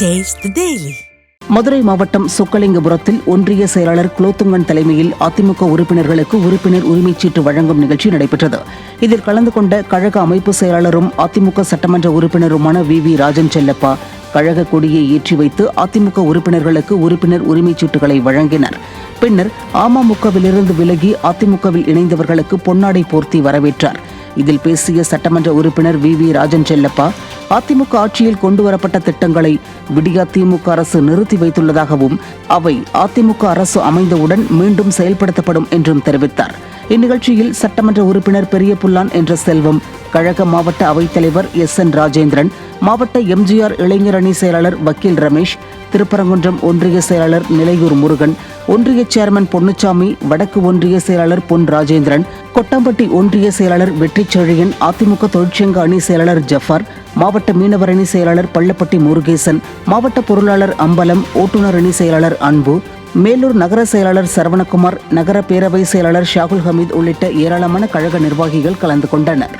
Taste the Daily. Madurai மாவட்டம் சொக்கலிங்கபுரத்தில் ஒன்றிய செயலாளர் குலோத்துங்கன் தலைமையில் அதிமுக உறுப்பினர்களுக்கு உறுப்பினர் உரிமைச்சீட்டு வழங்கும் நிகழ்ச்சி நடைபெற்றது. இதில் கலந்து கொண்ட கழக அமைப்பு செயலாளரும் அதிமுக சட்டமன்ற உறுப்பினருமான வி. ராஜன் செல்லப்பா கழக கொடியை ஏற்றி வைத்து அதிமுக உறுப்பினர்களுக்கு உறுப்பினர் உரிமைச்சீட்டுகளை வழங்கினர். பின்னர் அமமுகவிலிருந்து விலகி அதிமுகவில் இணைந்தவர்களுக்கு பொன்னாடை போர்த்தி வரவேற்றார். இதில் பேசிய சட்டமன்ற உறுப்பினர் வி. ராஜன் செல்லப்பா, அதிமுக ஆட்சியில் கொண்டுவரப்பட்ட திட்டங்களை விடியா திமுக அரசு நிறுத்தி வைத்துள்ளதாகவும் அவை அதிமுக அரசு அமைந்தவுடன் மீண்டும் செயல்படுத்தப்படும் என்றும் தெரிவித்தார். இந்நிகழ்ச்சியில் சட்டமன்ற உறுப்பினர் பெரிய புல்லான் என்ற செல்வம், கழக மாவட்ட அவைத்தலைவர் எஸ்.என். ராஜேந்திரன், மாவட்ட எம்ஜிஆர் இளைஞர் அணி செயலாளர் வக்கீல் ரமேஷ், திருப்பரங்குன்றம் ஒன்றிய செயலாளர் நிலையூர் முருகன், ஒன்றிய சேர்மன் பொன்னுச்சாமி, வடக்கு ஒன்றிய செயலாளர் பொன் ராஜேந்திரன், கொட்டாம்பட்டி ஒன்றிய செயலாளர் வெற்றி செழியன், அதிமுக தொழிற்சங்க அணி செயலாளர் ஜஃபார், மாவட்ட மீனவர் அணி செயலாளர் பள்ளப்பட்டி முருகேசன், மாவட்ட பொருளாளர் அம்பலம், ஓட்டுநர் அணி செயலாளர் அன்பு, மேலூர் நகர செயலாளர் சரவணகுமார், நகர பேரவை செயலாளர் ஷாகுல் ஹமீத் உள்ளிட்ட ஏராளமான கழக நிர்வாகிகள் கலந்து கொண்டனர்.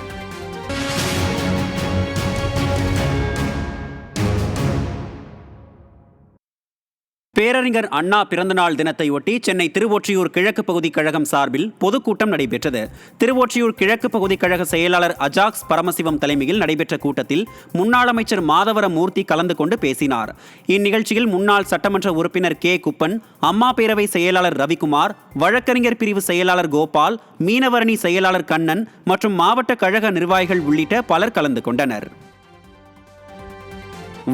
பேரறிஞர் அண்ணா பிறந்தநாள் தினத்தையொட்டி சென்னை திருவொற்றியூர் கிழக்கு பகுதி கழகம் சார்பில் பொதுக்கூட்டம் நடைபெற்றது. திருவொற்றியூர் கிழக்கு பகுதி கழக செயலாளர் அஜாக்ஸ் பரமசிவம் தலைமையில் நடைபெற்ற கூட்டத்தில் முன்னாள் அமைச்சர் மாதவர மூர்த்தி கலந்து கொண்டு பேசினார். இந்நிகழ்ச்சியில் முன்னாள் சட்டமன்ற உறுப்பினர் கே. குப்பன், அம்மா பேரவை செயலாளர் ரவிக்குமார், வழக்கறிஞர் பிரிவு செயலாளர் கோபால், மீனவரணி செயலாளர் கண்ணன் மற்றும் மாவட்ட கழக நிர்வாகிகள் உள்ளிட்ட பலர் கலந்து கொண்டனர்.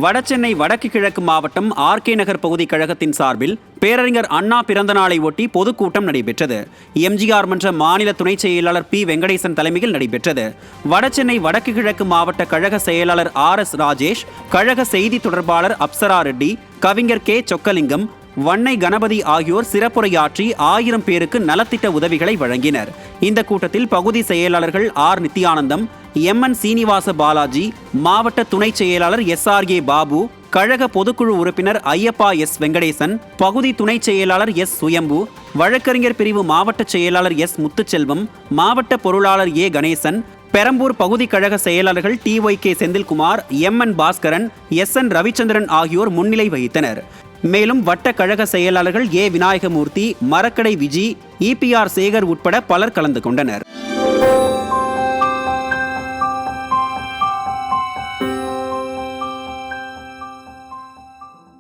வடசென்னை வடக்கு கிழக்கு மாவட்டம் ஆர்.கே. நகர் பகுதி கழகத்தின் சார்பில் பேரறிஞர் அண்ணா பிறந்த நாளை ஒட்டி பொதுக்கூட்டம் நடைபெற்றது. எம்ஜிஆர் மன்ற மாநில துணை செயலாளர் பி. வெங்கடேசன் தலைமையில் நடைபெற்றது. வடசென்னை வடக்கு கிழக்கு மாவட்ட கழக செயலாளர் ஆர்.எஸ். ராஜேஷ், கழக செய்தி தொடர்பாளர் அப்சரா ரெட்டி, கவிஞர் கே. சொக்கலிங்கம், வண்ணை கணபதி ஆகியோர் சிறப்புரையாற்றி 1000 பேருக்கு நலத்திட்ட உதவிகளை வழங்கினர். இந்த கூட்டத்தில் பகுதி செயலாளர்கள் ஆர். நித்யானந்தம், எம்.என். சீனிவாச பாலாஜி, மாவட்ட துணை செயலாளர் எஸ்.ஆர்.ஏ. பாபு, கழக பொதுக்குழு உறுப்பினர் ஐயப்பா எஸ். வெங்கடேசன், பகுதி துணை செயலாளர் எஸ். சுயம்பு, வழக்கறிஞர் பிரிவு மாவட்ட செயலாளர் எஸ். முத்துச்செல்வம், மாவட்ட பொருளாளர் ஏ. கணேசன், பெரம்பூர் பகுதி கழக செயலாளர்கள் டி.ஒய்.கே. செந்தில்குமார், எம்.என். பாஸ்கரன், எஸ்.என். ரவிச்சந்திரன் ஆகியோர் முன்னிலை வகித்தனர். மேலும் வட்ட கழக செயலாளர்கள் ஏ. விநாயகமூர்த்தி, மரக்கடை விஜி, இ.பி.ஆர். சேகர் உட்பட பலர் கலந்து கொண்டனர்.